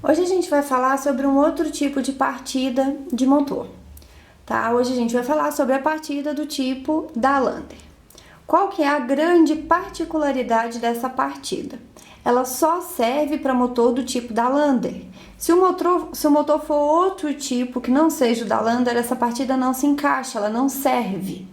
Hoje a gente vai falar sobre um outro tipo de partida de motor, tá? Hoje a gente vai falar sobre a partida do tipo da Lander. Qual que é a grande particularidade dessa partida? Ela só serve para motor do tipo da Lander. Se o motor for outro tipo que não seja o da Lander, essa partida não se encaixa, ela não serve.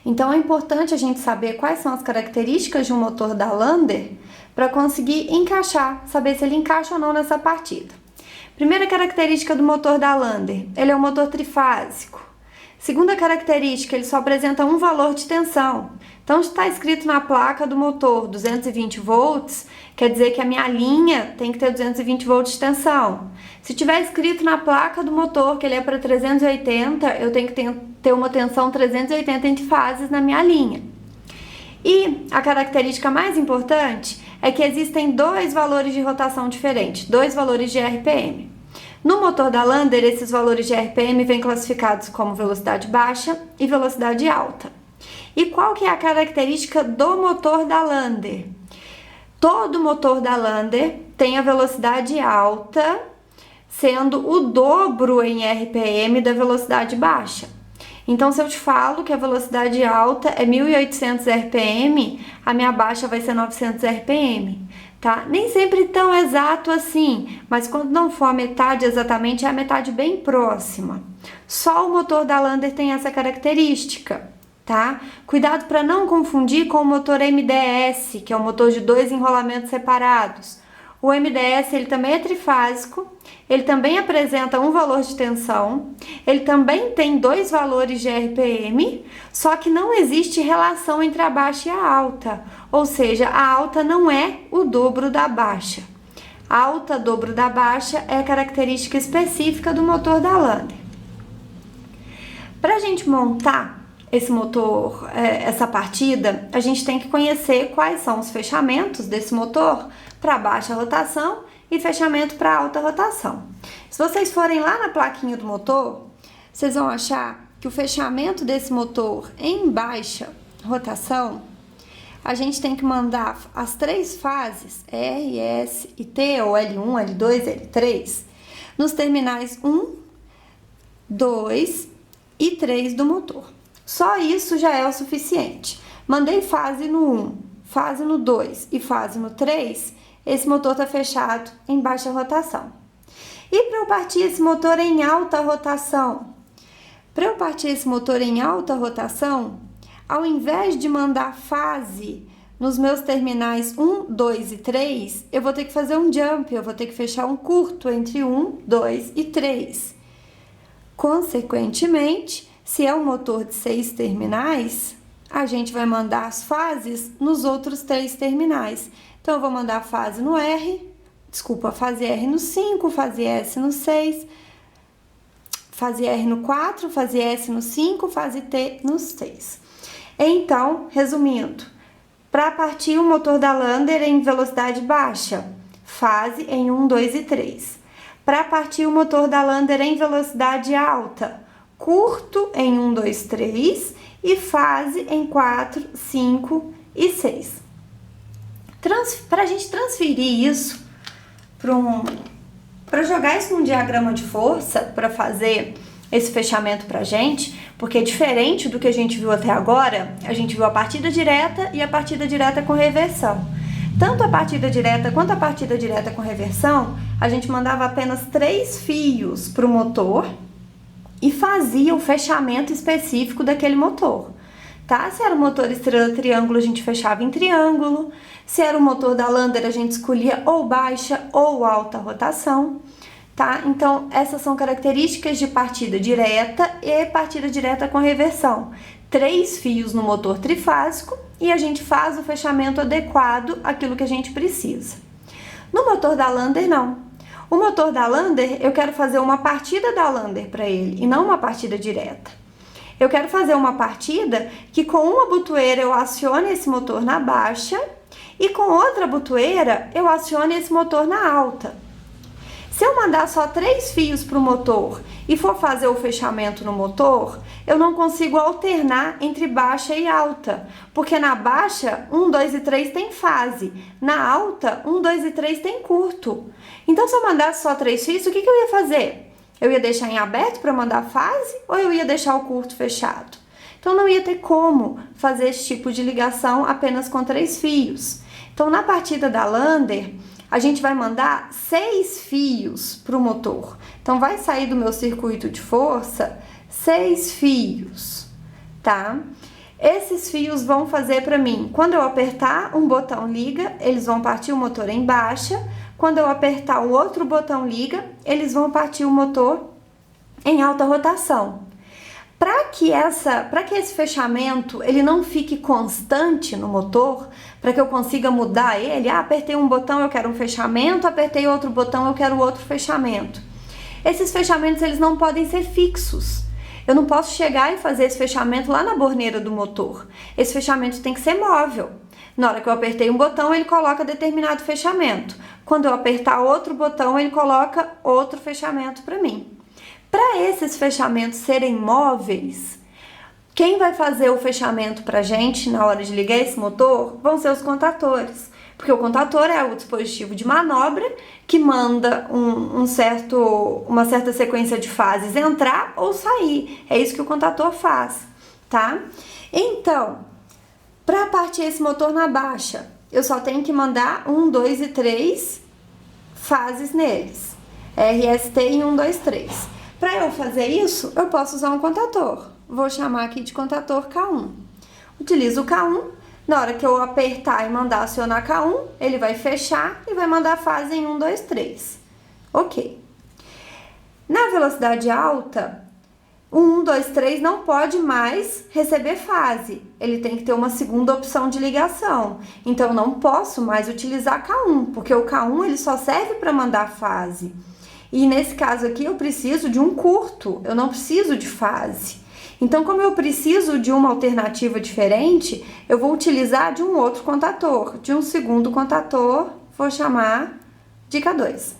Então é importante a gente saber quais são as características de um motor da Lander para conseguir encaixar, saber se ele encaixa ou não nessa partida. Primeira característica do motor da Lander, ele é um motor trifásico. Segunda característica, ele só apresenta um valor de tensão. Então, se está escrito na placa do motor 220 volts, quer dizer que a minha linha tem que ter 220 volts de tensão. Se tiver escrito na placa do motor que ele é para 380, eu tenho que ter uma tensão 380 entre fases na minha linha. E a característica mais importante é que existem dois valores de rotação diferentes, dois valores de RPM. No motor da Lander, esses valores de RPM vêm classificados como velocidade baixa e velocidade alta. E qual que é a característica do motor da Lander? Todo motor da Lander tem a velocidade alta, sendo o dobro em RPM da velocidade baixa. Então, se eu te falo que a velocidade alta é 1.800 RPM, a minha baixa vai ser 900 RPM, tá? Nem sempre tão exato assim, mas quando não for a metade exatamente, é a metade bem próxima. Só o motor da Lander tem essa característica, tá? Cuidado para não confundir com o motor MDS, que é o motor de dois enrolamentos separados. O MDS, ele também é trifásico, ele também apresenta um valor de tensão, ele também tem dois valores de RPM, só que não existe relação entre a baixa e a alta, ou seja, a alta não é o dobro da baixa. A alta dobro da baixa é a característica específica do motor da Lander. Para a gente montar esse motor, essa partida, a gente tem que conhecer quais são os fechamentos desse motor para baixa rotação e fechamento para alta rotação. Se vocês forem lá na plaquinha do motor, vocês vão achar que o fechamento desse motor em baixa rotação, a gente tem que mandar as três fases, R, S e T, ou L1, L2, L3, nos terminais 1, 2 e 3 do motor. Só isso já é o suficiente. Mandei fase no 1, fase no 2 e fase no 3, esse motor está fechado em baixa rotação. E para eu partir esse motor em alta rotação? Para eu partir esse motor em alta rotação, ao invés de mandar fase nos meus terminais 1, 2 e 3, eu vou ter que fazer um jump, eu vou ter que fechar um curto entre 1, 2 e 3. Consequentemente, se é um motor de 6 terminais, a gente vai mandar as fases nos outros 3 terminais. Então, eu vou mandar a fase no R, fase R no 5, fase S no 6, fase R no 4, fase S no 5, fase T no 6. Então, resumindo, para partir o motor da Lander em velocidade baixa, fase em 1, 2 e 3. Para partir o motor da Lander em velocidade alta, curto em 1, 2, 3 e fase em 4, 5 e 6. Para a gente transferir isso para jogar isso num diagrama de força, para fazer esse fechamento para a gente, porque diferente do que a gente viu até agora, a gente viu a partida direta e a partida direta com reversão. Tanto a partida direta quanto a partida direta com reversão, a gente mandava apenas 3 fios para o motor e fazia o fechamento específico daquele motor, tá? Se era o motor estrela triângulo, a gente fechava em triângulo. Se era o motor da Lander, a gente escolhia ou baixa ou alta rotação, tá? Então, essas são características de partida direta e partida direta com reversão. 3 fios no motor trifásico e a gente faz o fechamento adequado àquilo que a gente precisa. No motor da Lander, não. O motor da Lander, eu quero fazer uma partida da Lander para ele e não uma partida direta. Eu quero fazer uma partida que com uma botoeira eu acione esse motor na baixa e com outra botoeira eu acione esse motor na alta. Se eu mandar só 3 fios para o motor e for fazer o fechamento no motor, eu não consigo alternar entre baixa e alta, porque na baixa 1, 2 e 3 tem fase, na alta 1, 2 e 3 tem curto. Então se eu mandasse só 3 fios, o que eu ia fazer? Eu ia deixar em aberto para mandar fase ou eu ia deixar o curto fechado? Então não ia ter como fazer esse tipo de ligação apenas com 3 fios. Então na partida da Lander, a gente vai mandar 6 fios para o motor. Então, vai sair do meu circuito de força 6 fios, tá? Esses fios vão fazer para mim, quando eu apertar um botão liga, eles vão partir o motor em baixa. Quando eu apertar o outro botão liga, eles vão partir o motor em alta rotação. Para que esse fechamento ele não fique constante no motor, para que eu consiga mudar ele, apertei um botão, eu quero um fechamento, apertei outro botão, eu quero outro fechamento. Esses fechamentos eles não podem ser fixos. Eu não posso chegar e fazer esse fechamento lá na borneira do motor. Esse fechamento tem que ser móvel. Na hora que eu apertei um botão, ele coloca determinado fechamento. Quando eu apertar outro botão, ele coloca outro fechamento para mim. Para esses fechamentos serem móveis, quem vai fazer o fechamento para a gente na hora de ligar esse motor vão ser os contatores, porque o contator é o dispositivo de manobra que manda uma certa sequência de fases entrar ou sair. É isso que o contator faz, tá? Então, para partir esse motor na baixa, eu só tenho que mandar 1, 2 e 3 fases neles. RST em 1, 2, 3. Para eu fazer isso, eu posso usar um contator. Vou chamar aqui de contator K1. Utilizo o K1. Na hora que eu apertar e mandar acionar K1, ele vai fechar e vai mandar a fase em 1, 2, 3. Ok. Na velocidade alta, o 1, 2, 3 não pode mais receber fase. Ele tem que ter uma segunda opção de ligação. Então, eu não posso mais utilizar K1, porque o K1 ele só serve para mandar fase. E nesse caso aqui eu preciso de um curto, eu não preciso de fase. Então, como eu preciso de uma alternativa diferente, eu vou utilizar de um outro contator, de um segundo contator, vou chamar de K2.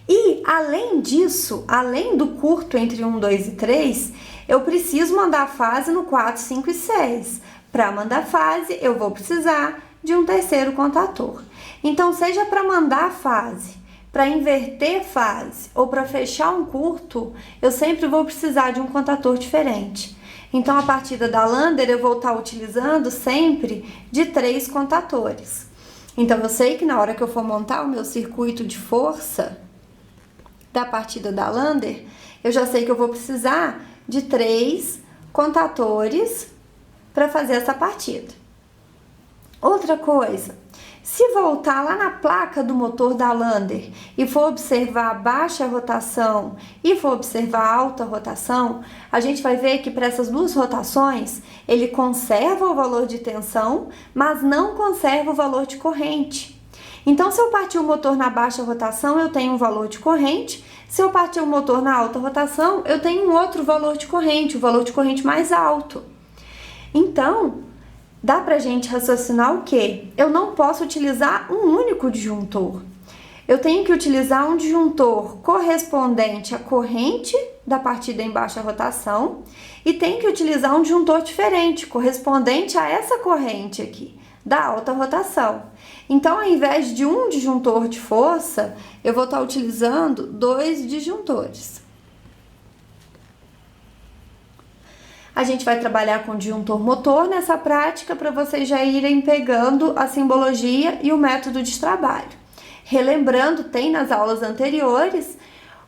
E além disso, além do curto entre 1, 2 e 3, eu preciso mandar fase no 4, 5 e 6. Para mandar fase, eu vou precisar de um terceiro contator. Então, seja para mandar fase, para inverter fase ou para fechar um curto, eu sempre vou precisar de um contator diferente. Então, a partida da Lander eu vou estar utilizando sempre de 3 contatores. Então, eu sei que na hora que eu for montar o meu circuito de força da partida da Lander, eu já sei que eu vou precisar de 3 contatores para fazer essa partida. Outra coisa, se voltar lá na placa do motor da Lander e for observar baixa rotação e for observar alta rotação, a gente vai ver que para essas duas rotações ele conserva o valor de tensão, mas não conserva o valor de corrente. Então, se eu partir o motor na baixa rotação, eu tenho um valor de corrente. Se eu partir o motor na alta rotação, eu tenho um outro valor de corrente, o valor de corrente mais alto. Então, dá pra gente raciocinar o quê? Eu não posso utilizar um único disjuntor. Eu tenho que utilizar um disjuntor correspondente à corrente da partida em baixa rotação e tenho que utilizar um disjuntor diferente, correspondente a essa corrente aqui, da alta rotação. Então, ao invés de um disjuntor de força, eu vou estar utilizando 2 disjuntores. A gente vai trabalhar com disjuntor motor nessa prática para vocês já irem pegando a simbologia e o método de trabalho. Relembrando, tem nas aulas anteriores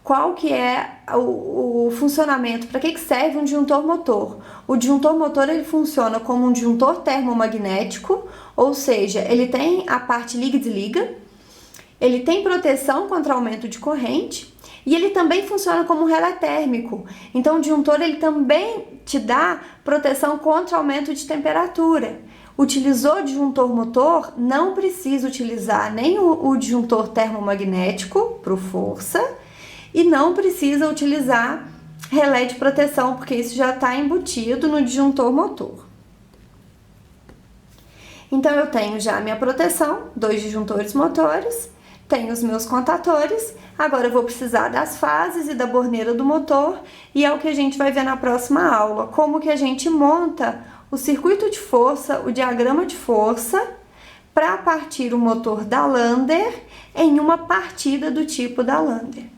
qual que é o funcionamento, para que serve um disjuntor motor. O disjuntor motor ele funciona como um disjuntor termomagnético, ou seja, ele tem a parte liga e desliga, ele tem proteção contra aumento de corrente e ele também funciona como um relé térmico. Então o disjuntor ele também te dá proteção contra aumento de temperatura. Utilizou disjuntor motor, não precisa utilizar nem o disjuntor termomagnético para força e não precisa utilizar relé de proteção, porque isso já está embutido no disjuntor motor. Então, eu tenho já a minha proteção, 2 disjuntores motores, Tenho os meus contatores, agora eu vou precisar das fases e da borneira do motor, e é o que a gente vai ver na próxima aula, como que a gente monta o circuito de força, o diagrama de força, para partir o motor da Lander em uma partida do tipo da Lander.